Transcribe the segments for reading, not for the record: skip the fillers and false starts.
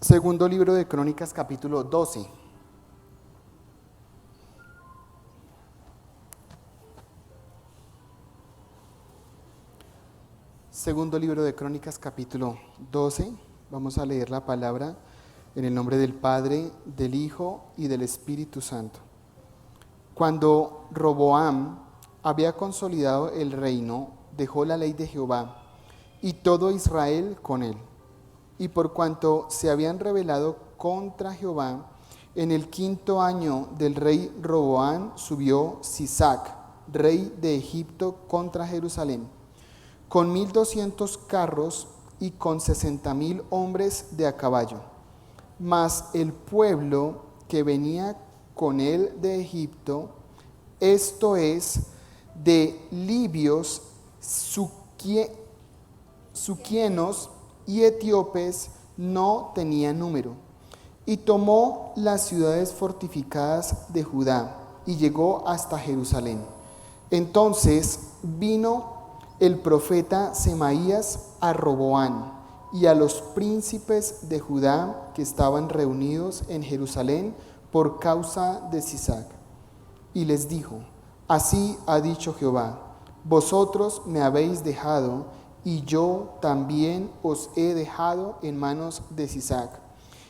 Segundo libro de Crónicas, capítulo 12. Segundo libro de Crónicas, capítulo 12. Vamos a leer la palabra en el nombre del Padre, del Hijo y del Espíritu Santo. Cuando Roboam había consolidado el reino, dejó la ley de Jehová y todo Israel con él. Y por cuanto se habían rebelado contra Jehová, en el 5º año del rey Roboam subió Sisac, rey de Egipto, contra Jerusalén, con 1,200 carros y con 60,000 hombres de a caballo. Mas el pueblo que venía con él de Egipto, esto es, de libios, suquienos y etíopes, no tenía número. Y tomó las ciudades fortificadas de Judá y llegó hasta Jerusalén. Entonces vino el profeta Semaías a Roboam y a los príncipes de Judá que estaban reunidos en Jerusalén por causa de Sisac. Y les dijo: así ha dicho Jehová, vosotros me habéis dejado, y yo también os he dejado en manos de Sisac.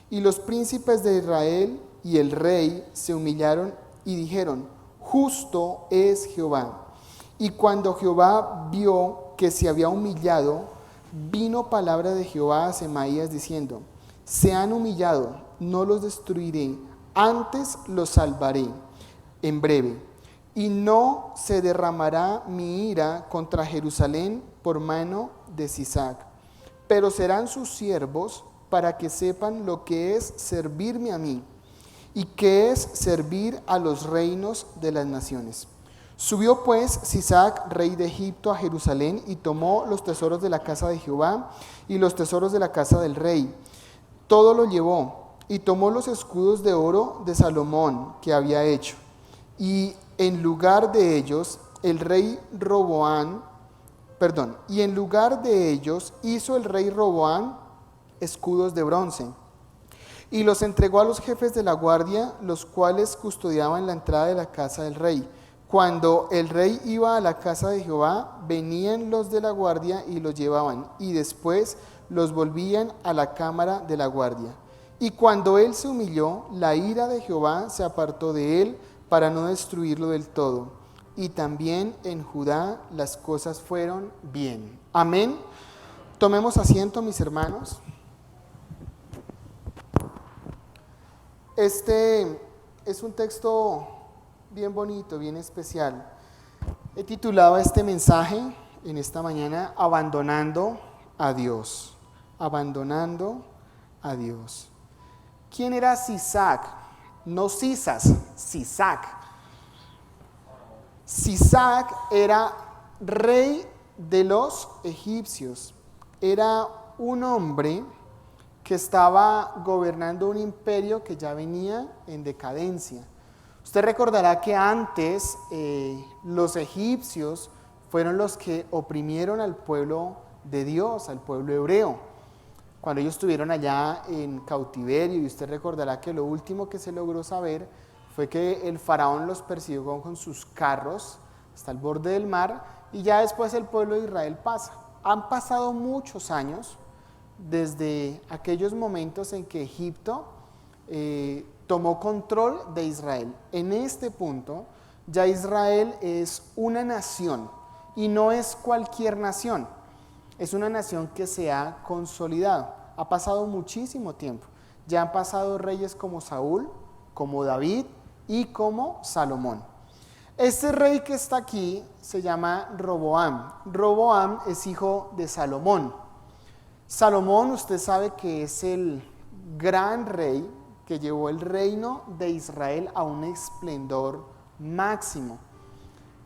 Y los príncipes de Israel y el rey se humillaron y dijeron: justo es Jehová. Y cuando Jehová vio que se había humillado, vino palabra de Jehová a Semaías diciendo: se han humillado, no los destruiré, antes los salvaré en breve. Y no se derramará mi ira contra Jerusalén por mano de Sisac, pero serán sus siervos para que sepan lo que es servirme a mí y que es servir a los reinos de las naciones. Subió pues Sisac, rey de Egipto, a Jerusalén y tomó los tesoros de la casa de Jehová y los tesoros de la casa del rey. Todo lo llevó y tomó los escudos de oro de Salomón que había hecho. Y en lugar de ellos hizo el rey Roboam escudos de bronce y los entregó a los jefes de la guardia, los cuales custodiaban la entrada de la casa del rey. Cuando el rey iba a la casa de Jehová, venían los de la guardia y los llevaban, y después los volvían a la cámara de la guardia. Y cuando él se humilló, la ira de Jehová se apartó de él para no destruirlo del todo. Y también en Judá las cosas fueron bien. Amén. Tomemos asiento, mis hermanos. Este es un texto bien bonito, bien especial. He titulado este mensaje en esta mañana: Abandonando a Dios. Abandonando a Dios. ¿Quién era Sisac? No Sisas, Sisac. Sisac era rey de los egipcios. Era un hombre que estaba gobernando un imperio que ya venía en decadencia. Usted recordará que antes los egipcios fueron los que oprimieron al pueblo de Dios, al pueblo hebreo, cuando ellos estuvieron allá en cautiverio. Y usted recordará que lo último que se logró saber fue que el faraón los persiguió con sus carros hasta el borde del mar, y ya después el pueblo de Israel pasa. Han pasado muchos años desde aquellos momentos en que Egipto tomó control de Israel. En este punto ya Israel es una nación, y no es cualquier nación, es una nación que se ha consolidado. Ha pasado muchísimo tiempo, ya han pasado reyes como Saúl, como David y como Salomón. Este rey que está aquí se llama Roboam. Roboam es hijo de Salomón. Salomón, usted sabe que es el gran rey que llevó el reino de Israel a un esplendor máximo.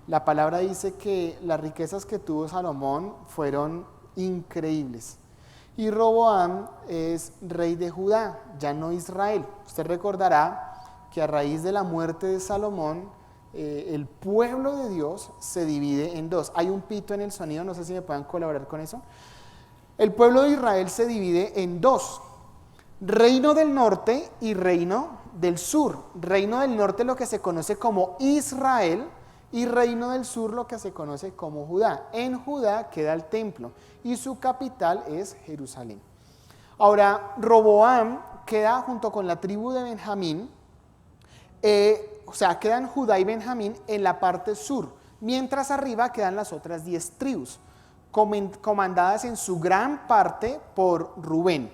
La palabra dice que las riquezas que tuvo Salomón fueron increíbles. Y Roboam es rey de Judá, ya no Israel. Usted recordará que a raíz de la muerte de Salomón, el pueblo de Dios se divide en dos. Hay un pito en el sonido, no sé si me puedan colaborar con eso. El pueblo de Israel se divide en dos. reino del norte y reino del sur. Reino del norte lo que se conoce como Israel y reino del sur lo que se conoce como Judá. En Judá queda el templo y su capital es Jerusalén. Ahora, Roboam queda junto con la tribu de Benjamín, quedan Judá y Benjamín en la parte sur, mientras arriba quedan las otras 10 tribus, comandadas en su gran parte por Rubén.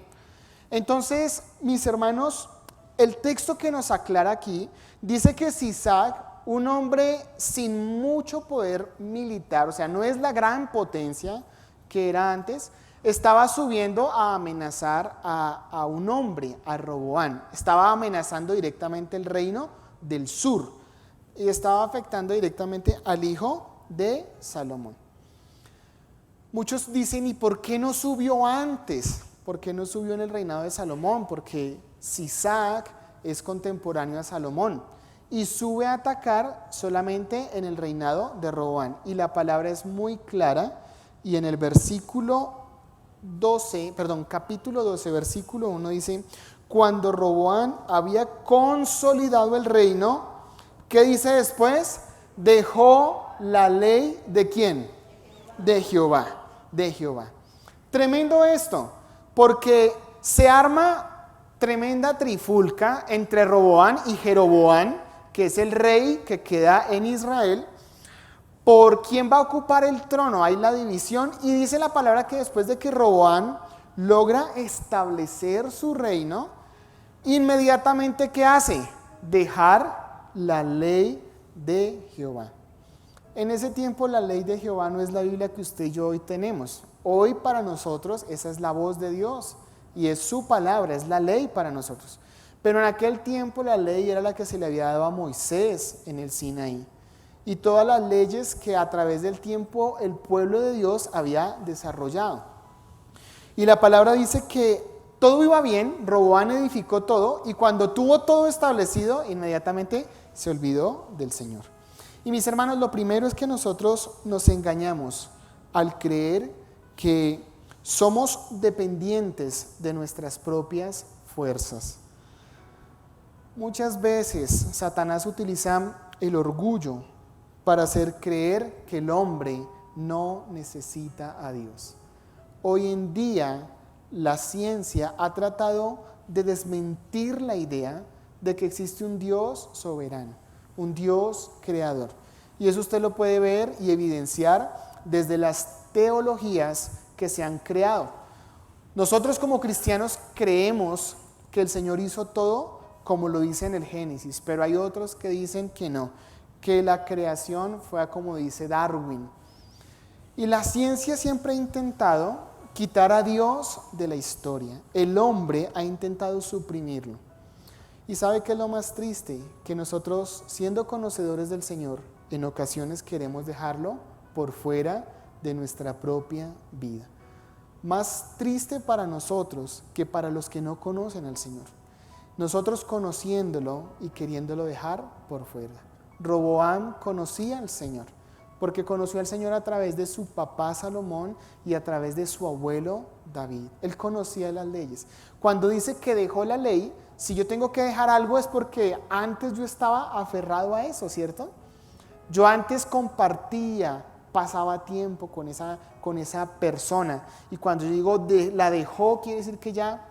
Entonces, mis hermanos, el texto que nos aclara aquí dice que Sisac, un hombre sin mucho poder militar, o sea, no es la gran potencia que era antes, estaba subiendo a amenazar a un hombre, a Roboam. Estaba amenazando directamente el reino del sur y estaba afectando directamente al hijo de Salomón. Muchos dicen, ¿y por qué no subió antes? ¿Por qué no subió en el reinado de Salomón? Porque Sisac es contemporáneo a Salomón y sube a atacar solamente en el reinado de Roboam. Y la palabra es muy clara y en el capítulo 12, versículo 1 dice, cuando Roboam había consolidado el reino, ¿qué dice después? Dejó la ley ¿de quién? De Jehová. Tremendo esto, porque se arma tremenda trifulca entre Roboam y Jeroboam, que es el rey que queda en Israel, por quién va a ocupar el trono. Hay la división y dice la palabra que después de que Roboam logra establecer su reino, inmediatamente ¿qué hace? Dejar la ley de Jehová. En ese tiempo la ley de Jehová no es la Biblia que usted y yo hoy tenemos. Hoy para nosotros esa es la voz de Dios y es su palabra, es la ley para nosotros. Pero en aquel tiempo la ley era la que se le había dado a Moisés en el Sinaí. Y todas las leyes que a través del tiempo el pueblo de Dios había desarrollado. Y la palabra dice que todo iba bien, Roboam edificó todo y cuando tuvo todo establecido, inmediatamente se olvidó del Señor. Y mis hermanos, lo primero es que nosotros nos engañamos al creer que somos dependientes de nuestras propias fuerzas. Muchas veces Satanás utiliza el orgullo para hacer creer que el hombre no necesita a Dios. Hoy en día la ciencia ha tratado de desmentir la idea de que existe un Dios soberano, un Dios creador. Y eso usted lo puede ver y evidenciar desde las teologías que se han creado. Nosotros como cristianos creemos que el Señor hizo todo como lo dice en el Génesis, pero hay otros que dicen que no, que la creación fue como dice Darwin. Y la ciencia siempre ha intentado quitar a Dios de la historia. El hombre ha intentado suprimirlo. ¿Y sabe qué es lo más triste? Que nosotros, siendo conocedores del Señor, en ocasiones queremos dejarlo por fuera de nuestra propia vida. Más triste para nosotros que para los que no conocen al Señor. Nosotros conociéndolo y queriéndolo dejar por fuera. Roboam conocía al Señor, porque conoció al Señor a través de su papá Salomón y a través de su abuelo David. Él conocía las leyes. Cuando dice que dejó la ley, si yo tengo que dejar algo es porque antes yo estaba aferrado a eso, ¿cierto? Yo antes compartía, pasaba tiempo con esa persona. Y cuando yo digo la dejó, quiere decir que ya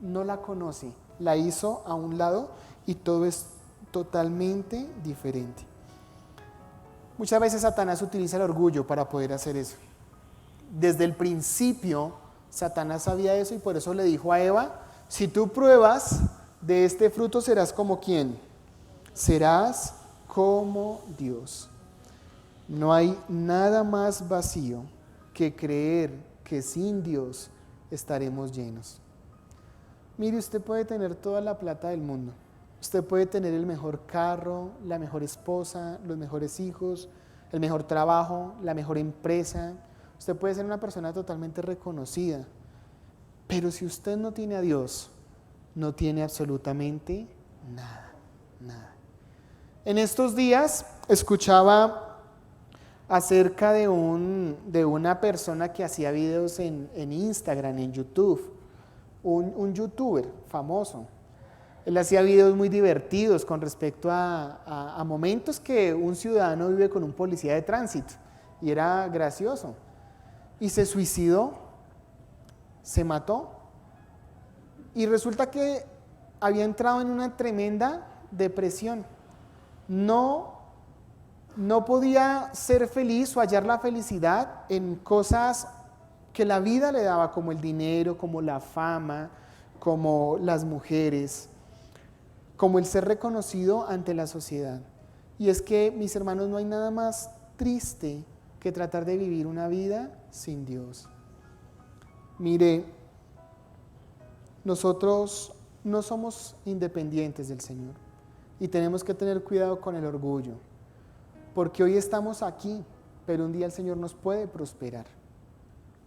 no la conoce. La hizo a un lado y todo es totalmente diferente. Muchas veces Satanás utiliza el orgullo para poder hacer eso. Desde el principio Satanás sabía eso y por eso le dijo a Eva, si tú pruebas de este fruto serás como ¿quién? Serás como Dios. No hay nada más vacío que creer que sin Dios estaremos llenos. Mire, usted puede tener toda la plata del mundo. Usted puede tener el mejor carro, la mejor esposa, los mejores hijos, el mejor trabajo, la mejor empresa. Usted puede ser una persona totalmente reconocida. Pero si usted no tiene a Dios, no tiene absolutamente nada, nada. En estos días escuchaba acerca de una persona que hacía videos en Instagram, en YouTube. un youtuber famoso. Él hacía videos muy divertidos con respecto a momentos que un ciudadano vive con un policía de tránsito. Y era gracioso. Y se suicidó, se mató. Y resulta que había entrado en una tremenda depresión. No podía ser feliz o hallar la felicidad en cosas que la vida le daba, como el dinero, como la fama, como las mujeres, como el ser reconocido ante la sociedad. Y es que, mis hermanos, no hay nada más triste que tratar de vivir una vida sin Dios. Mire, nosotros no somos independientes del Señor y tenemos que tener cuidado con el orgullo, porque hoy estamos aquí, pero un día el Señor nos puede prosperar.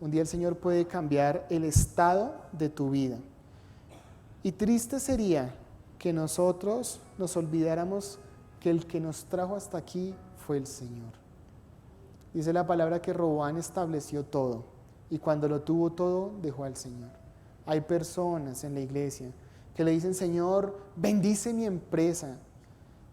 Un día el Señor puede cambiar el estado de tu vida. Y triste sería que nosotros nos olvidáramos que el que nos trajo hasta aquí fue el Señor. Dice la palabra que Roboam estableció todo y cuando lo tuvo todo dejó al Señor. Hay personas en la iglesia que le dicen: Señor, bendice mi empresa.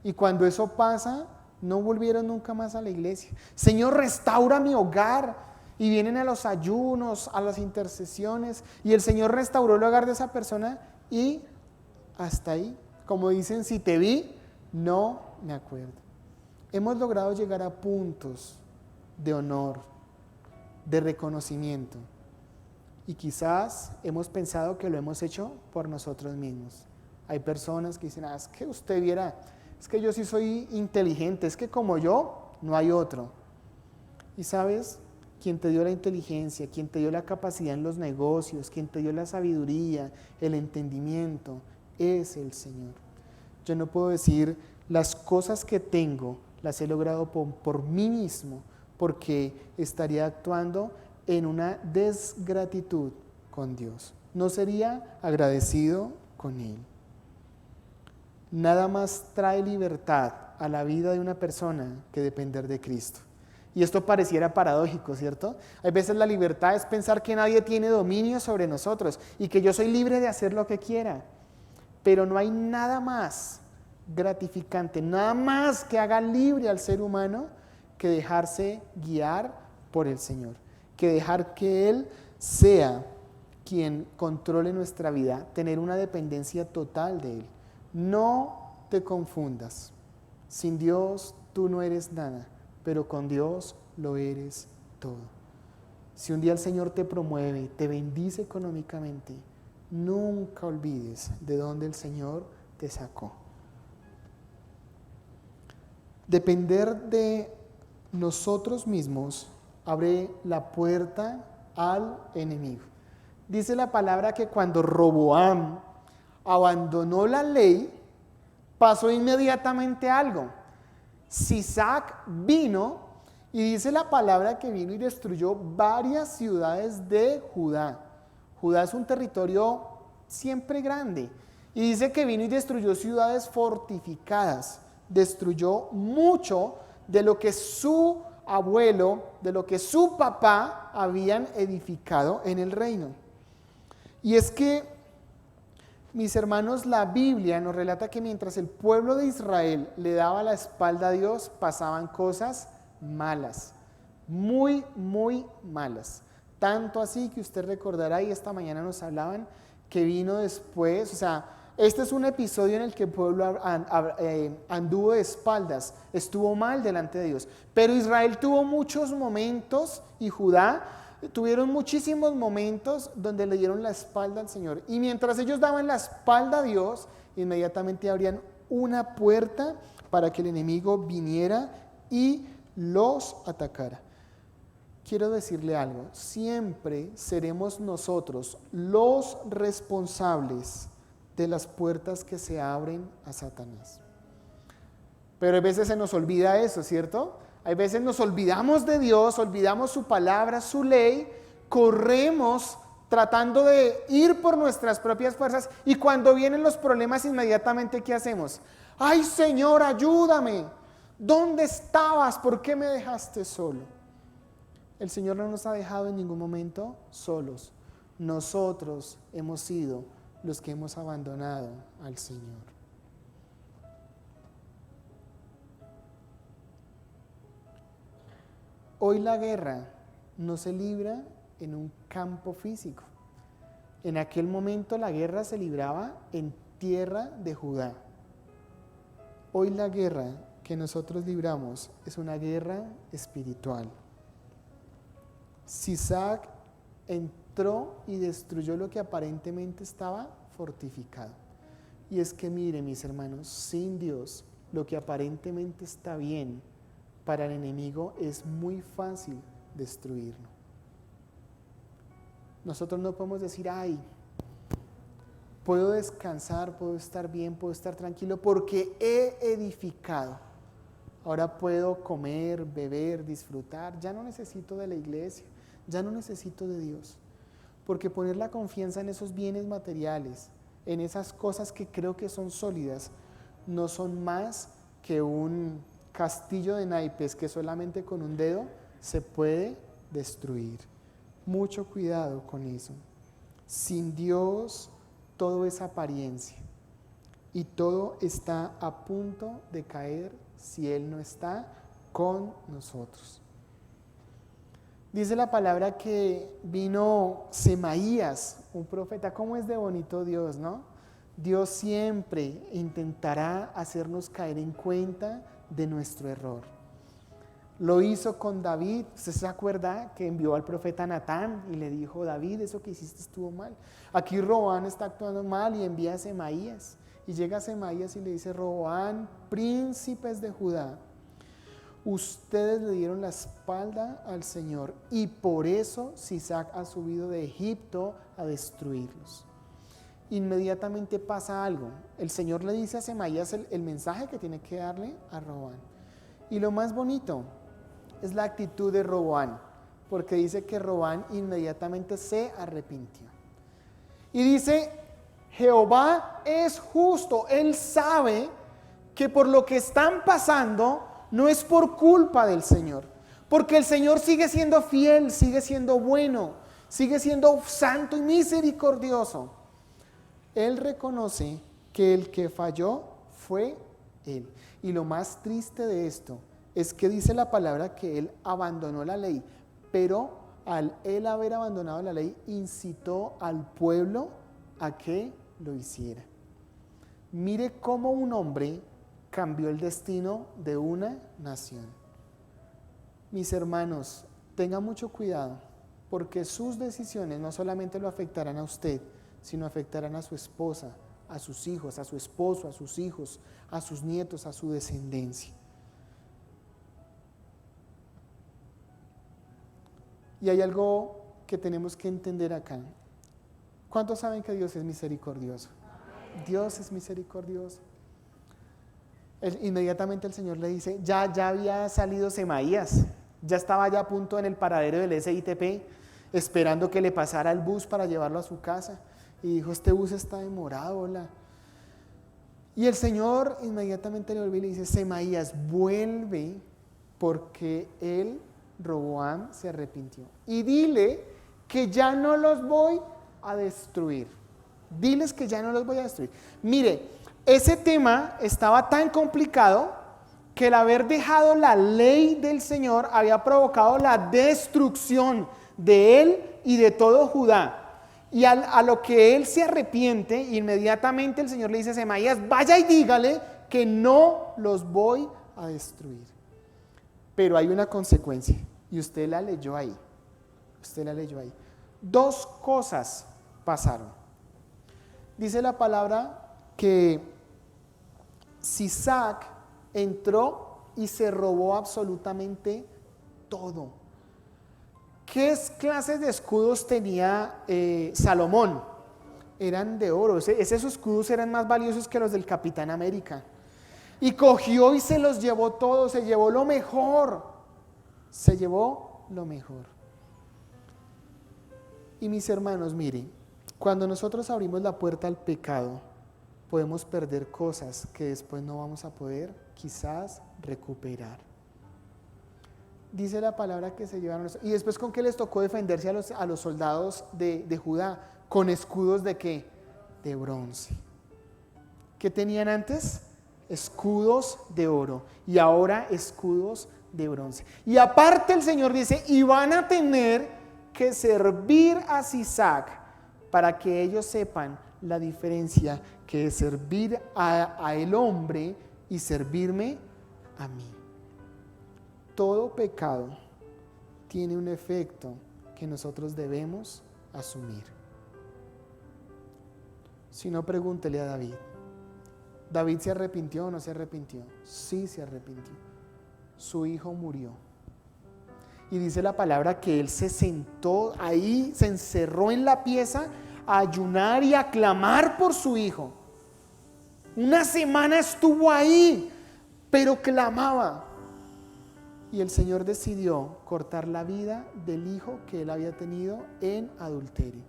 Y cuando eso pasa, no volvieron nunca más a la iglesia. Señor, restaura mi hogar. Y vienen a los ayunos, a las intercesiones, y el Señor restauró el hogar de esa persona y hasta ahí. Como dicen, si te vi, no me acuerdo. Hemos logrado llegar a puntos de honor, de reconocimiento. Y quizás hemos pensado que lo hemos hecho por nosotros mismos. Hay personas que dicen: es que usted viera, es que yo sí soy inteligente, es que como yo, no hay otro. Y sabes, quien te dio la inteligencia, quien te dio la capacidad en los negocios, quien te dio la sabiduría, el entendimiento, es el Señor. Yo no puedo decir: las cosas que tengo las he logrado por mí mismo, porque estaría actuando en una desgratitud con Dios. No sería agradecido con Él. Nada más trae libertad a la vida de una persona que depender de Cristo. Y esto pareciera paradójico, ¿cierto? Hay veces la libertad es pensar que nadie tiene dominio sobre nosotros y que yo soy libre de hacer lo que quiera. Pero no hay nada más gratificante, nada más que haga libre al ser humano que dejarse guiar por el Señor, que dejar que Él sea quien controle nuestra vida, tener una dependencia total de Él. No te confundas. Sin Dios tú no eres nada, pero con Dios lo eres todo. Si un día el Señor te promueve, te bendice económicamente, nunca olvides de dónde el Señor te sacó. Depender de nosotros mismos abre la puerta al enemigo. Dice la palabra que cuando Roboam abandonó la ley, pasó inmediatamente algo. Sisac vino y dice la palabra que vino y destruyó varias ciudades de Judá. Judá es un territorio siempre grande. Y dice que vino y destruyó ciudades fortificadas. Destruyó mucho de lo que su abuelo, de lo que su papá habían edificado en el reino. Y es que, mis hermanos, la Biblia nos relata que mientras el pueblo de Israel le daba la espalda a Dios, pasaban cosas malas, muy, muy malas. Tanto así que usted recordará, y esta mañana nos hablaban, que vino después, o sea, este es un episodio en el que el pueblo anduvo de espaldas, estuvo mal delante de Dios. Pero Israel tuvo muchos momentos y Judá tuvieron muchísimos momentos donde le dieron la espalda al Señor. Y mientras ellos daban la espalda a Dios, inmediatamente abrían una puerta para que el enemigo viniera y los atacara. Quiero decirle algo, siempre seremos nosotros los responsables de las puertas que se abren a Satanás. Pero a veces se nos olvida eso, ¿cierto? Hay veces nos olvidamos de Dios, olvidamos su palabra, su ley, corremos tratando de ir por nuestras propias fuerzas y cuando vienen los problemas inmediatamente, ¿qué hacemos? ¡Ay, Señor, ayúdame! ¿Dónde estabas? ¿Por qué me dejaste solo? El Señor no nos ha dejado en ningún momento solos. nosotros hemos sido los que hemos abandonado al Señor. Hoy la guerra no se libra en un campo físico. En aquel momento la guerra se libraba en tierra de Judá. Hoy la guerra que nosotros libramos es una guerra espiritual. Sisac entró y destruyó lo que aparentemente estaba fortificado. Y es que mire, mis hermanos, sin Dios, lo que aparentemente está bien para el enemigo es muy fácil destruirlo. Nosotros no podemos decir, ay, puedo descansar, puedo estar bien, puedo estar tranquilo porque he edificado. Ahora puedo comer, beber, disfrutar. Ya no necesito de la iglesia, ya no necesito de Dios. Porque poner la confianza en esos bienes materiales, en esas cosas que creo que son sólidas, no son más que un castillo de naipes que solamente con un dedo se puede destruir. Mucho cuidado con eso. Sin Dios todo es apariencia y todo está a punto de caer si Él no está con nosotros. Dice la palabra que vino Semaías, un profeta. ¿Cómo es de bonito Dios, no? Dios siempre intentará hacernos caer en cuenta de nuestro error. Lo hizo con David. ¿Usted se acuerda que envió al profeta Natán y le dijo, David, eso que hiciste estuvo mal? Aquí Roboam está actuando mal y envía a Semaías. Y llega Semaías y le dice, Roboam, príncipes de Judá, ustedes le dieron la espalda al Señor y por eso Sisac ha subido de Egipto a destruirlos. Inmediatamente pasa algo. El Señor le dice a Semaías el mensaje que tiene que darle a Roboam. Y lo más bonito es la actitud de Roboam, porque dice que Roboam inmediatamente se arrepintió. Y dice, Jehová es justo. Él sabe que por lo que están pasando no es por culpa del Señor, porque el Señor sigue siendo fiel, sigue siendo bueno, sigue siendo santo y misericordioso. Él reconoce que el que falló fue Él. Y lo más triste de esto es que dice la palabra que Él abandonó la ley, pero al Él haber abandonado la ley, incitó al pueblo a que lo hiciera. Mire cómo un hombre cambió el destino de una nación. Mis hermanos, tengan mucho cuidado, porque sus decisiones no solamente lo afectarán a usted, sino afectarán a su esposa, a sus hijos, a su esposo, a sus hijos, a sus nietos, a su descendencia. Y hay algo que tenemos que entender acá. ¿Cuántos saben que Dios es misericordioso? Dios es misericordioso. Inmediatamente el Señor le dice, ya había salido Semaías, ya estaba ya a punto en el paradero del SITP, esperando que le pasara el bus para llevarlo a su casa. Y dijo, este bus está demorado, hola. Y el Señor inmediatamente le volvió y le dice, Semaías, vuelve, porque él, Roboam, se arrepintió. Y dile que ya no los voy a destruir. Diles que ya no los voy a destruir. Mire, ese tema estaba tan complicado que el haber dejado la ley del Señor había provocado la destrucción de él y de todo Judá. Y a lo que él se arrepiente, inmediatamente el Señor le dice a Semaías, vaya y dígale que no los voy a destruir. Pero hay una consecuencia, y usted la leyó ahí. Usted la leyó ahí. Dos cosas pasaron. Dice la palabra que Sisac entró y se robó absolutamente todo. ¿Qué clases de escudos tenía Salomón? Eran de oro. Esos escudos eran más valiosos que los del Capitán América. Y cogió y se los llevó todos, se llevó lo mejor. Se llevó lo mejor. Y mis hermanos, miren, cuando nosotros abrimos la puerta al pecado, podemos perder cosas que después no vamos a poder quizás recuperar. dice la palabra que se llevaron. Y después, ¿con qué les tocó defenderse a los soldados de Judá? Con escudos ¿de qué? De bronce. ¿Qué tenían antes? Escudos de oro. Y ahora escudos de bronce. Y aparte el Señor dice, y van a tener que servir a Sisac para que ellos sepan la diferencia que es servir a el hombre y servirme a mí. Todo pecado tiene un efecto que nosotros debemos asumir. Si no, pregúntele a David. ¿David se arrepintió o no se arrepintió? Sí, se arrepintió. Su hijo murió. Y dice la palabra que él se sentó ahí, se encerró en la pieza a ayunar y a clamar por su hijo. Una semana estuvo ahí, pero clamaba. Y el Señor decidió cortar la vida del hijo que él había tenido en adulterio.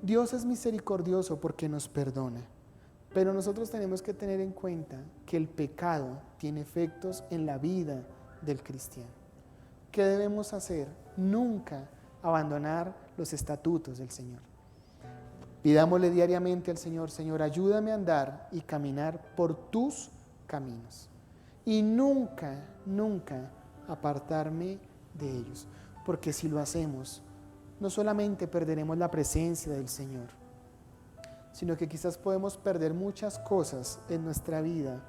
Dios es misericordioso porque nos perdona, pero nosotros tenemos que tener en cuenta que el pecado tiene efectos en la vida del cristiano. ¿Qué debemos hacer? Nunca abandonar los estatutos del Señor. Pidámosle diariamente al Señor, Señor, ayúdame a andar y caminar por tus caminos. Y nunca, nunca apartarme de ellos. Porque si lo hacemos, no solamente perderemos la presencia del Señor, sino que quizás podemos perder muchas cosas en nuestra vida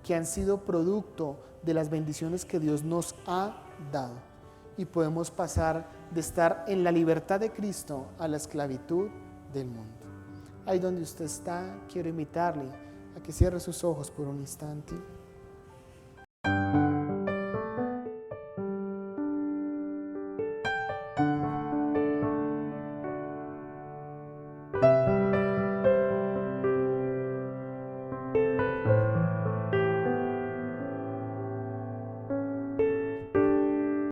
que han sido producto de las bendiciones que Dios nos ha dado. Y podemos pasar de estar en la libertad de Cristo a la esclavitud del mundo. Ahí donde usted está, quiero invitarle a que cierre sus ojos por un instante.